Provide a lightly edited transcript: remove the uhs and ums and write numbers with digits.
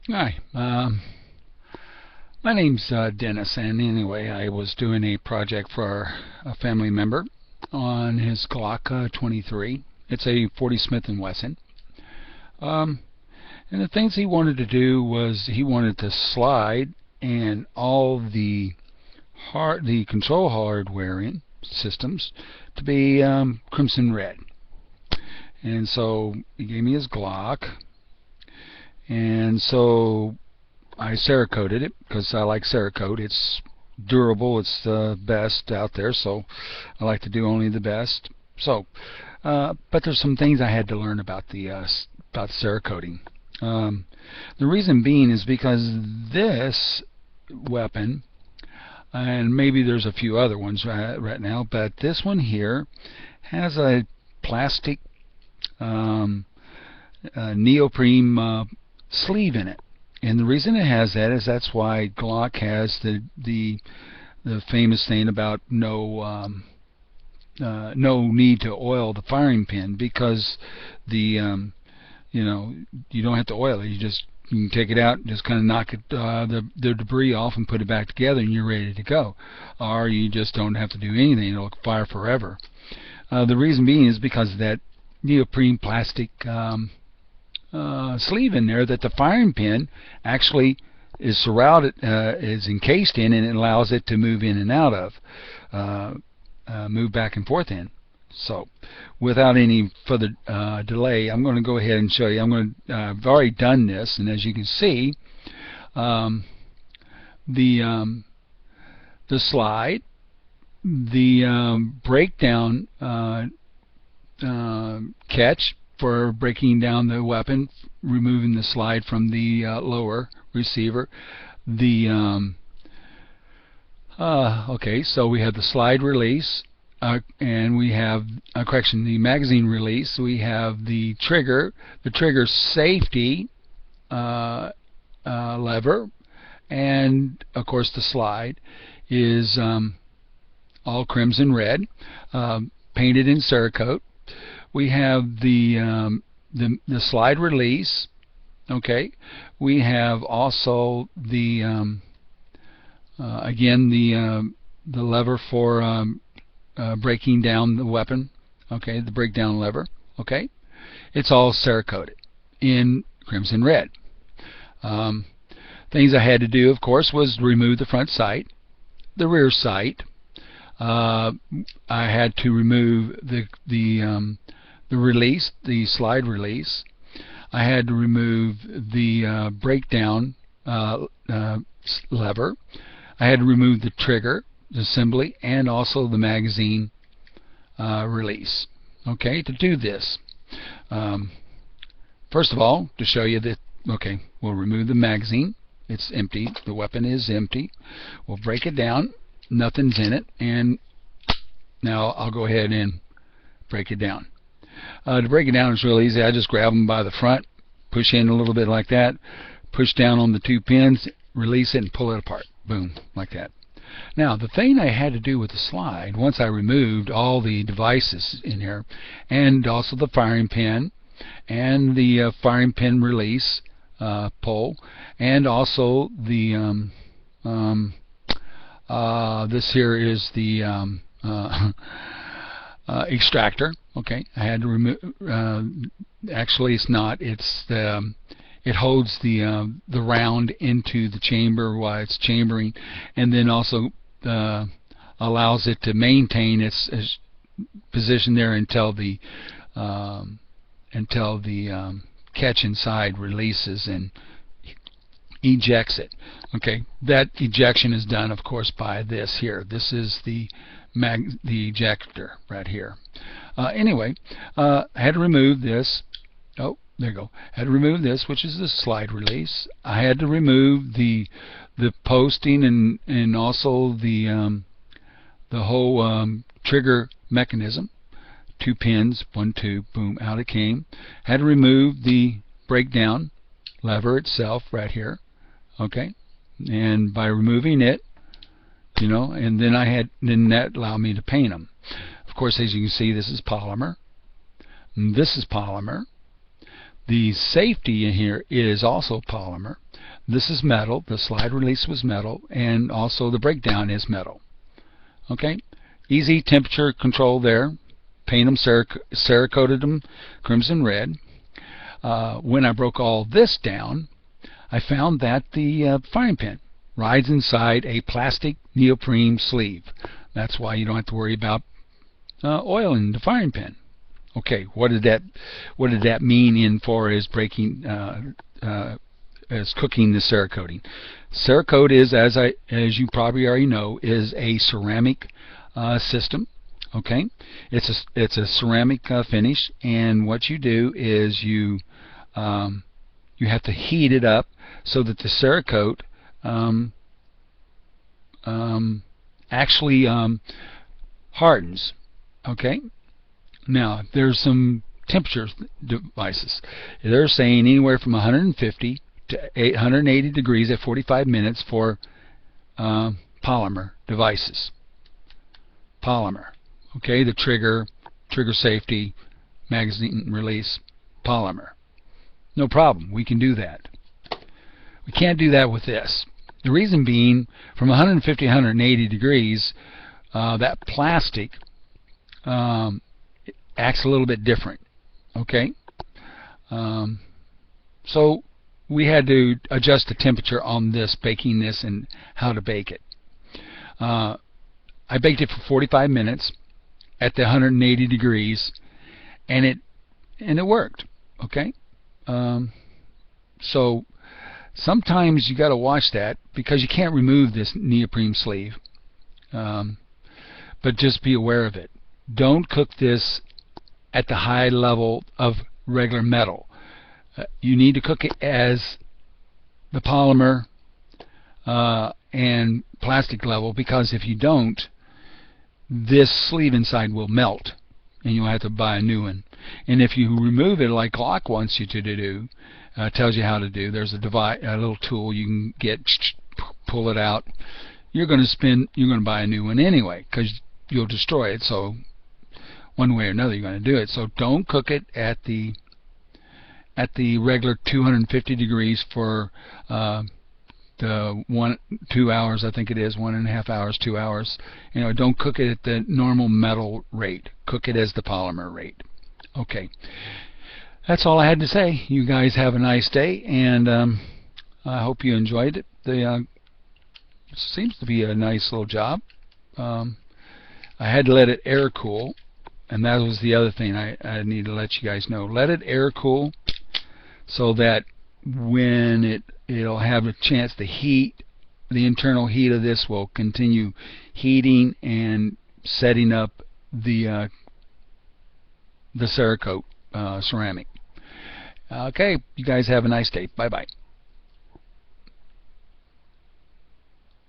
Hi, my name's Dennis, and anyway, I was doing a project for a family member on his Glock 23. It's a 40 Smith & Wesson. Um, and the things he wanted to do was he wanted to slide and all the control hardware systems to be crimson red. And so he gave me his Glock, and so I Cerakoted it because I like Cerakote. It's durable. It's the best out there, so I like to do only the best. So, but there's some things I had to learn about the Cerakoting. The reason being is because this weapon, and maybe there's a few other ones right now, but this one here has a plastic neoprene sleeve in it. And the reason it has that is that's why Glock has the famous thing about no need to oil the firing pin, because the you don't have to oil it. You can take it out and just kind of knock it the debris off and put it back together, and you're ready to go. Or you just don't have to do anything. It'll fire forever. The reason being is because of that neoprene plastic sleeve in there that the firing pin actually is surrounded, is encased in, and it allows it to move in and out of, move back and forth in. So, without any further delay, I'm going to go ahead and show you. I've already done this, and as you can see, the slide, the breakdown catch for breaking down the weapon, removing the slide from the lower receiver. Okay, so we have the slide release, and we have the magazine release. We have the trigger safety lever, and of course the slide is all crimson red, painted in Cerakote. We have the slide release. Okay, we have also the again the lever for breaking down the weapon. Okay, the breakdown lever. Okay, it's all Cerakoted in crimson red. Things I had to do, of course, was remove the front sight, the rear sight. I had to remove the release, the slide release. I had to remove the breakdown lever. I had to remove the trigger assembly and also the magazine release. Okay, to do this, first of all, to show you that, okay, we'll remove the magazine. It's empty. The weapon is empty. We'll break it down. Nothing's in it, and now I'll go ahead and break it down. To break it down is real easy. I just grab them by the front, push in a little bit like that, push down on the two pins, release it, and pull it apart. Boom, like that. Now, the thing I had to do with the slide, once I removed all the devices in here, and also the firing pin, and the firing pin release pull, and also the this here is the extractor. Okay, I had to remove. Actually, it's not. It's the it holds the round into the chamber while it's chambering, and then also allows it to maintain its position there until the catch inside releases and ejects it. Okay, that ejection is done, of course, by this here. This is the ejector right here. Anyway, I had to remove this. Oh, there you go. I had to remove this, which is the slide release. I had to remove the posting and also the whole trigger mechanism. Two pins, 1, 2, boom, out it came. Had to remove the breakdown lever itself right here. Okay, and by removing it, and then that allowed me to paint them. Of course, as you can see, this is polymer. This is polymer. The safety in here is also polymer. This is metal. The slide release was metal, and also the breakdown is metal. Okay, easy temperature control there. Paint them, Cerakoted them crimson red. When I broke all this down, I found that the firing pin rides inside a plastic neoprene sleeve. That's why you don't have to worry about oil in the firing pin. Okay, what did that mean in for as breaking as cooking the Cerakoting? Cerakote is, as you probably already know, is a ceramic system. Okay, it's a ceramic finish, and what you do is you have to heat it up so that the Cerakote actually hardens. Okay. Now, there's some temperature devices. They're saying anywhere from 150 to 180 degrees at 45 minutes for polymer devices. Polymer. Okay, the trigger safety, magazine release, polymer. No problem. We can do that. We can't do that with this. The reason being, from 150 to 180 degrees, that plastic acts a little bit different. Okay, so we had to adjust the temperature on this, baking this, and how to bake it. I baked it for 45 minutes at the 180 degrees, and it worked. Okay, so sometimes you got to watch that because you can't remove this neoprene sleeve, but just be aware of it. Don't cook this at the high level of regular metal. You need to cook it as the polymer and plastic level, because if you don't, this sleeve inside will melt and you'll have to buy a new one. And if you remove it like Glock wants you to do, tells you how to do, there's a little tool you can get, pull it out. You're going to buy a new one anyway because you'll destroy it. So one way or another you're going to do it. So don't cook it at the regular 250 degrees for the 2 hours, I think it is, 1.5 hours, 2 hours. Don't cook it at the normal metal rate. Cook it as the polymer rate. Okay, that's all I had to say. You guys have a nice day, and I hope you enjoyed it. It seems to be a nice little job. I had to let it air cool. And that was the other thing I need to let you guys know. Let it air cool so that when it'll have a chance to heat, the internal heat of this will continue heating and setting up the Cerakote ceramic. Okay, you guys have a nice day. Bye-bye.